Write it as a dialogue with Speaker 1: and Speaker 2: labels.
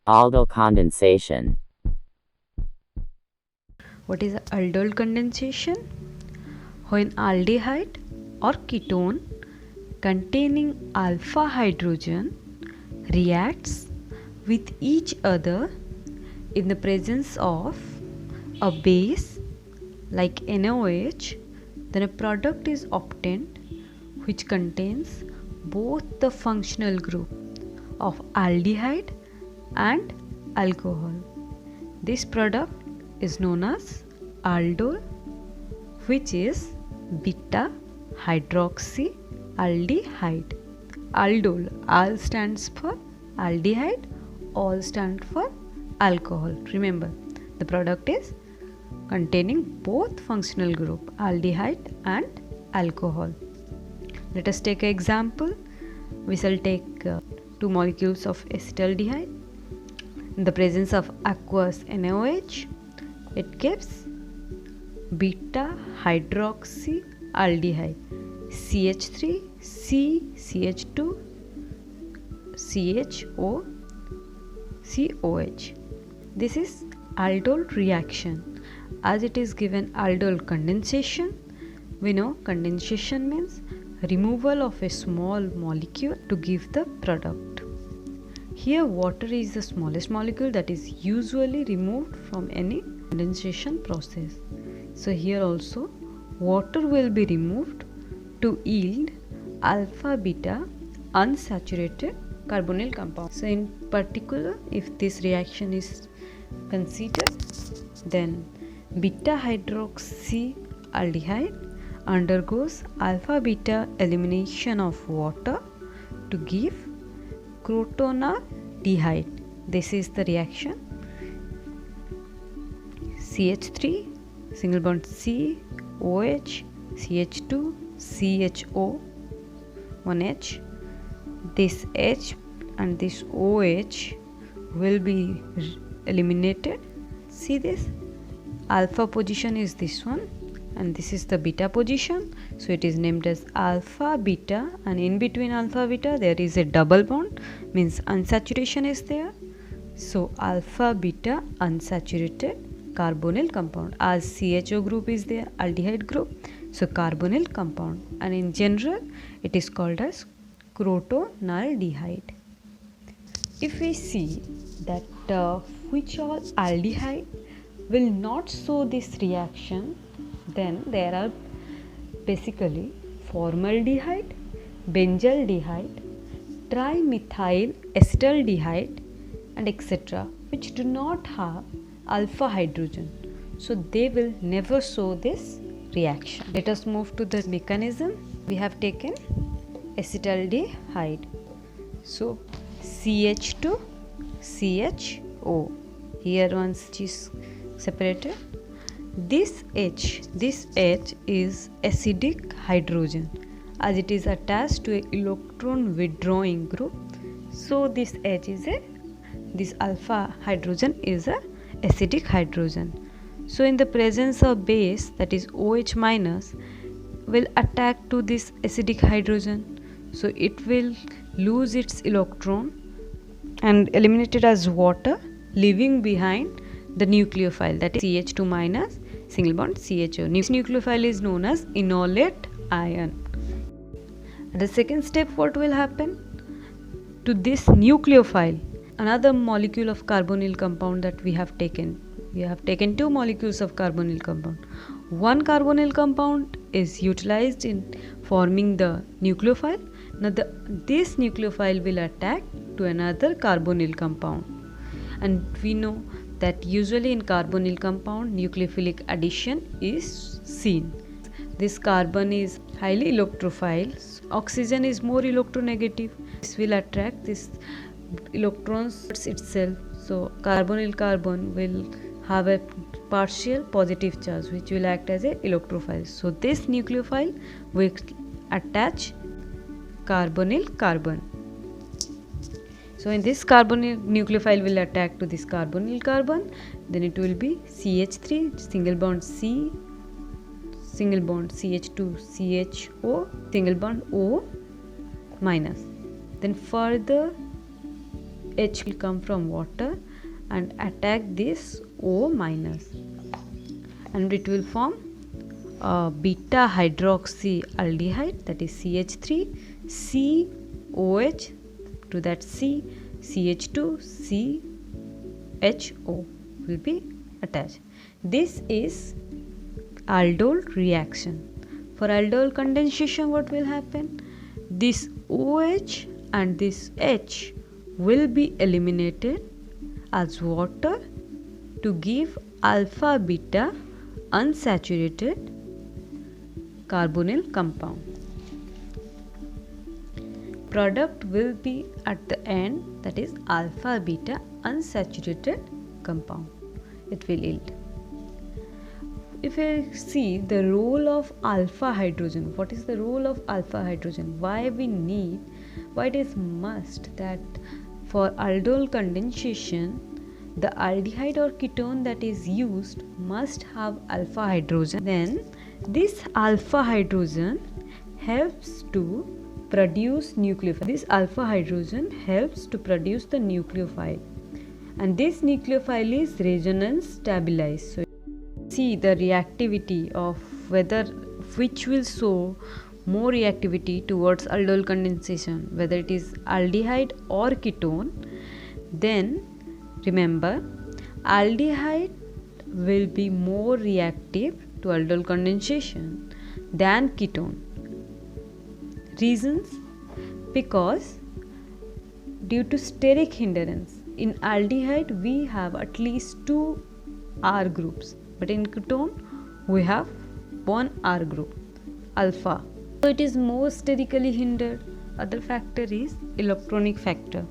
Speaker 1: Aldol condensation.
Speaker 2: What is aldol condensation? When aldehyde or ketone containing alpha hydrogen reacts with each other in the presence of a base like NaOH, then a product is obtained which contains both the functional group of aldehyde and alcohol. This product is known as aldol, which is beta hydroxyaldehyde. Aldol, al stands for aldehyde, all stand for alcohol. Remember, the product is containing both functional group aldehyde and alcohol. Let us take an example. We shall take 2 molecules of acetaldehyde. In the presence of aqueous NaOH, it gives beta hydroxyaldehyde CH3 CH2 CHO COH. This is aldol reaction. As it is given aldol condensation, we know condensation means removal of a small molecule to give the product. Here water is the smallest molecule that is usually removed from any condensation process. So here also water will be removed to yield alpha beta unsaturated carbonyl compound. So in particular, if this reaction is considered, then beta hydroxyaldehyde undergoes alpha beta elimination of water to give crotonaldehyde. This is the reaction. CH3 single bond C OH CH2 CHO 1H. This H and this OH will be eliminated. See this? Alpha position is this one and this is the beta position, so it is named as alpha beta, and in between alpha beta there is a double bond, means unsaturation is there. So alpha beta unsaturated carbonyl compound, as CHO group is there, aldehyde group, so carbonyl compound, and in general it is called as crotonaldehyde. If we see that which all aldehyde will not show this reaction, then there are basically formaldehyde, benzaldehyde, trimethyl acetaldehyde and etc., which do not have alpha hydrogen, so they will never show this reaction. Let us move to the mechanism. We have taken acetaldehyde, so CH2 CHO, here once it is separated. This H is acidic hydrogen, as it is attached to a electron withdrawing group, so this H is this alpha hydrogen is a acidic hydrogen. So in the presence of base, that is OH minus, will attack to this acidic hydrogen, so it will lose its electron and eliminate it as water, leaving behind the nucleophile, that is CH2 minus single bond CHO. This nucleophile is known as enolate ion. And the second step, what will happen to this nucleophile? Another molecule of carbonyl compound that we have taken. We have taken 2 molecules of carbonyl compound. One carbonyl compound is utilized in forming the nucleophile. Now this nucleophile will attack to another carbonyl compound, and we know that usually in carbonyl compound nucleophilic addition is seen. This carbon is highly electrophile, oxygen is more electronegative. This will attract this electrons itself, so carbonyl carbon will have a partial positive charge which will act as a electrophile. So this nucleophile will attach carbonyl carbon. So in this carbonyl nucleophile will attack to this carbonyl carbon, then it will be CH3 single bond C single bond CH2 CHO single bond O minus. Then further H will come from water and attack this O minus, and it will form beta hydroxyaldehyde, that is CH3, COH, to that C, CH2, CHO will be attached. This is aldol reaction. For aldol condensation, what will happen? This OH and this H will be eliminated as water to give alpha beta unsaturated carbonyl compound. Product will be at the end, that is alpha beta unsaturated compound it will yield. If you see the role of alpha hydrogen, what is the role of alpha hydrogen? Why it is must that for aldol condensation, the aldehyde or ketone that is used must have alpha hydrogen. Then this alpha hydrogen helps to produce nucleophile. This alpha hydrogen helps to produce the nucleophile, and this nucleophile is resonance stabilized. So see the reactivity of which will show more reactivity towards aldol condensation, whether it is aldehyde or ketone. Then remember, aldehyde will be more reactive to aldol condensation than ketone. Reasons? Because due to steric hindrance, in aldehyde we have at least 2 R groups, but in ketone we have 1 R group, alpha. So it is more sterically hindered. Other factor is electronic factor.